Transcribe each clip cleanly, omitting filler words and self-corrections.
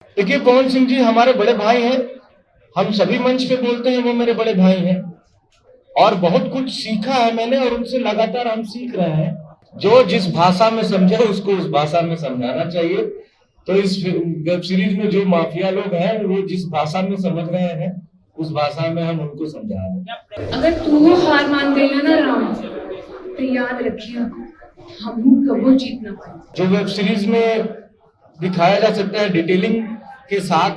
देखिए, पवन सिंह जी हमारे बड़े भाई हैं। हम सभी मंच पे बोलते हैं वो मेरे बड़े भाई हैं और बहुत कुछ सीखा है मैंने और उनसे लगातार हम सीख रहे हैं। जो जिस भाषा में समझे उसको उस भाषा में समझाना चाहिए। तो इस वेब सीरीज में जो माफिया लोग हैं वो जिस भाषा में समझ रहे हैं उस भाषा में हम उनको समझा रहे हैं। अगर तू हार मान गई ना राम, तो याद रखिए हम कबो जीत ना पाए। जो वेब सीरीज में दिखाया जा सकता है डिटेलिंग के साथ,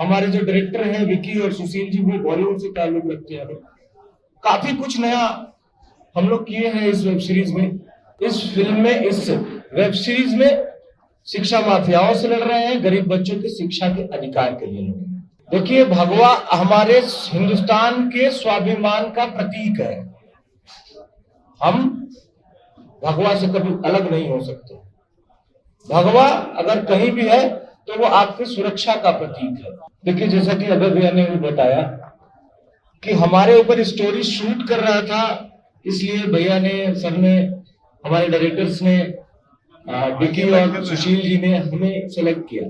हमारे जो डायरेक्टर हैं विकी और सुशील जी, वो बॉलीवुड से ताल्लुक रखते हैं। काफी कुछ नया हम लोग किए हैं इस वेब सीरीज में। इस फिल्म में, इस वेब सीरीज में शिक्षा माफियाओं से लड़ रहे हैं, गरीब बच्चों की शिक्षा के अधिकार के लिए लड़ रहे हैं। देखिए, भगवा हमारे हिंदुस्तान के स्वाभिमान का प्रतीक है। हम भगवा से कभी अलग नहीं हो सकते। भगवा अगर कहीं भी है तो वो आपकी सुरक्षा का प्रतीक है। देखिए, जैसा कि अभय भैया ने भी बताया कि हमारे ऊपर स्टोरी शूट कर रहा था, इसलिए भैया ने, सर ने, हमारे डायरेक्टर्स ने, विकी और सुशील जी ने हमें सेलेक्ट किया।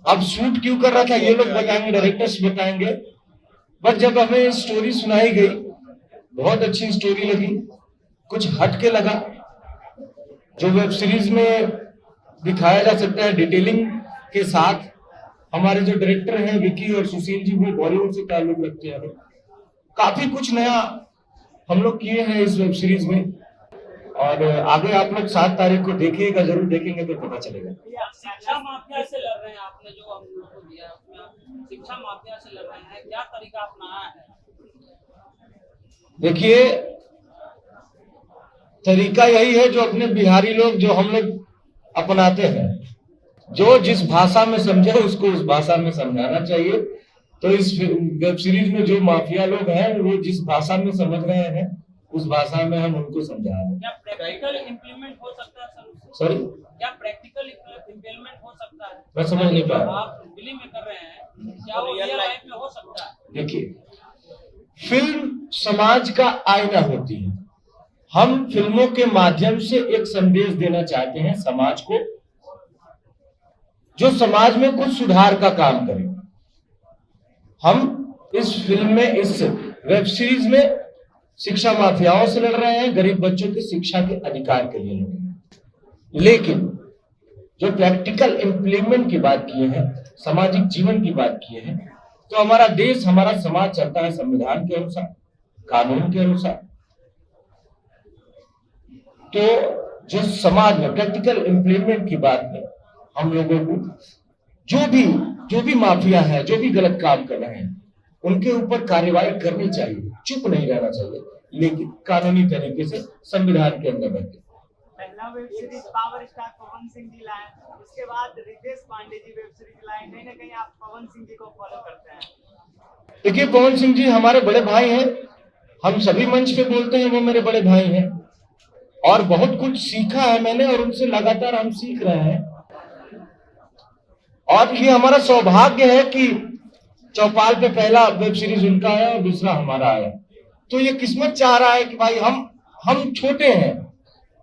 अब शूट क्यों कर रहा था ये लोग बताएंगे, डायरेक्टर्स बताएंगे। बट जब हमें स्टोरी सुनाई गई, बहुत अच्छी स्टोरी लगी, कुछ हटके लगा। जो वेब सीरीज में दिखाया जा सकता है डिटेलिंग के साथ, हमारे जो डायरेक्टर हैं विकी और सुशील जी, वो बॉलीवुड से ताल्लुक रखते हैं। काफी कुछ नया हम लोग किए हैं इस वेब सीरीज में और आगे आप लोग 7 तारीख को देखिएगा, जरूर देखेंगे तो पता चलेगा। शिक्षा माफिया से लड़ रहे हैं, आपने जो हम लोग को दिया उसमें आप शिक्षा माफिया से लड़ रहे हैं, क्या तरीका अपनाया है? देखिए, तरीका यही है जो अपने बिहारी लोग, जो हम लोग अपनाते हैं। जो जिस भाषा में समझे उसको उस भाषा में समझाना चाहिए। तो इस वेब सीरीज में जो माफिया लोग हैं वो जिस भाषा में समझ रहे हैं उस भाषा में हम उनको समझा रहे हैं। क्या प्रैक्टिकल इंप्लीमेंट हो सकता है सर? सॉरी, क्या प्रैक्टिकल इंप्लीमेंट हो सकता है? मैं समझ नहीं पाया। आप फिल्म में कर रहे हैं, क्या वो रियल लाइफ में हो सकता है? देखिए, फिल्म समाज का आईना होती है। हम फिल्मों के माध्यम से एक संदेश देना चाहते हैं समाज को, जो समाज में कुछ सुधार का काम करे। हम इस फिल्म में, इस वेब सीरीज में शिक्षा माफियाओं से लड़ रहे हैं, गरीब बच्चों की शिक्षा के अधिकार के लिए लड़ रहे हैं। लेकिन जो प्रैक्टिकल इंप्लीमेंट की बात किए हैं, सामाजिक जीवन की बात किए हैं, तो हमारा देश, हमारा समाज चलता है संविधान के अनुसार, कानून के अनुसार। तो जो समाज में प्रैक्टिकल इंप्लीमेंट की बात में हम लोगों को जो भी माफिया है, जो भी गलत काम कर रहे हैं, उनके ऊपर कार्रवाई करनी चाहिए, चुप नहीं रहना चाहिए, लेकिन कानूनी तरीके से संविधान के अंदर रहते। पहला web series power star Pawan Singh ji लाए, उसके बाद रितेश पांडे जी वेब सीरीज लाए। कहीं ना कहीं आप पवन सिंह जी को फॉलो करते हैं? देखिए, पवन सिंह जी हमारे बड़े भाई हैं। हम सभी मंच पे बोलते हैं वो मेरे बड़े भाई हैं और बहुत कुछ सीखा है मैंने और उनसे लगातार हम सीख रहे हैं। और ये हमारा सौभाग्य है कि चौपाल पे पहला वेब सीरीज उनका आया और दूसरा हमारा आया। तो ये किस्मत चाह रहा है कि भाई हम छोटे हैं,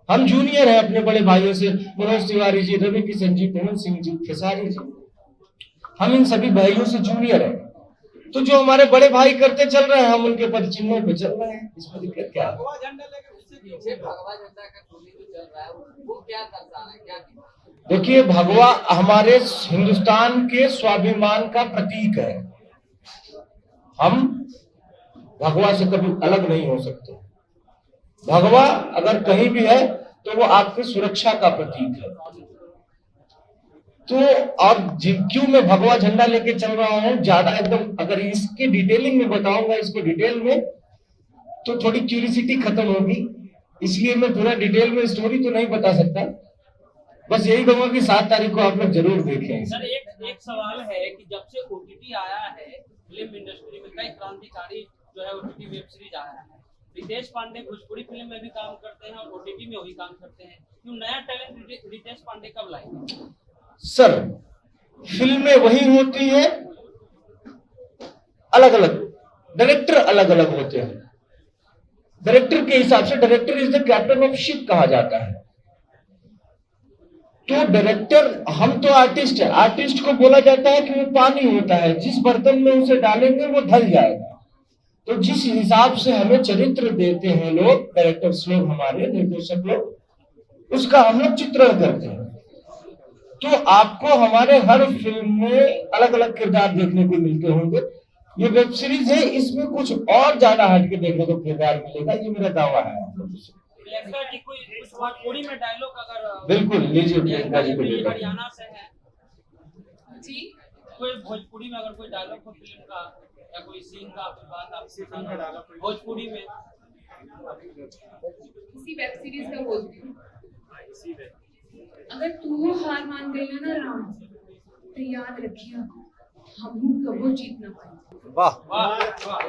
हम जूनियर हैं अपने बड़े भाइयों से। मनोज तिवारी जी, रवि किशन जी, पवन सिंह जी, खेसारी जी, हम इन सभी भाइयों से जूनियर हैं। तो जो हमारे बड़े भाई करते चल रहे हैं, हम उनके पद चिन्हों पे चल रहे हैं। इसमें दिक्कत क्या है? भगवा झंडा का ट्रॉली जो चल रहा है वो क्या दर्शा रहा है, क्या? देखिए, भगवा हमारे हिंदुस्तान के स्वाभिमान का प्रतीक है। हम भगवा से कभी अलग नहीं हो सकते। भगवा अगर कहीं भी है तो वो आपकी सुरक्षा का प्रतीक है। तो अब क्यों मैं भगवा झंडा लेके चल रहा हूं, ज्यादा एकदम अगर इसके डिटेलिंग में बताऊंगा, इसको डिटेल में, तो थोड़ी क्यूरियोसिटी खत्म होगी, इसलिए मैं पूरा डिटेल में स्टोरी तो नहीं बता सकता। बस यही कहूंगा कि 7 तारीख को आप लोग जरूर देखें। सर, एक सवाल है कि जब से ओटीटी आया है फिल्म इंडस्ट्री में, कई क्रांतिकारी जो है ओटीटी वेब सीरीज आया है। रितेश पांडे भोजपुरी फिल्म में भी काम करते हैं और ओटीटी में वही काम करते हैं, क्यों नया टैलेंट रितेश पांडे कब लाएंगे? सर, फिल्में वही होती हैं, अलग अलग डायरेक्टर अलग अलग होते हैं। डायरेक्टर के हिसाब से, director is the captain of ship कहा जाता है। तो डायरेक्टर, हम तो आर्टिस्ट है, आर्टिस्ट को बोला जाता है कि वो पानी होता है, जिस बर्तन में उसे डालेंगे वो ढल जाएगा। तो जिस हिसाब से हमें चरित्र देते हैं लोग, डायरेक्टर्स लोग, हमारे निर्देशक लोग, उसका हम लोग चित्रण करते हैं। तो आपको हमारे हर फिल्म में अलग अलग किरदार देखने को मिलते होंगे। ये वेब सीरीज है, इसमें कुछ और ज्यादा हटके देखने को किरदार मिलेगा, ये मेरा दावा है आप लोगों से। प्रियंका जी कोई कुछ भोजपुरी में डायलॉग अगर बिल्कुल लीजिए प्रियंका जी को ये लेकर। हरियाणा से है, जी कोई भोजपुरी में अगर कोई डायलॉग हो फिल्म का या कोई सीन का कोई बात आप बताना भोजपुरी में, किसी वेब सीरीज का बोल रही हूँ। अगर तू हार मान गई है ना राम, तो याद रखिए हम कबो जीत ना पाए। वाह वाह वाह।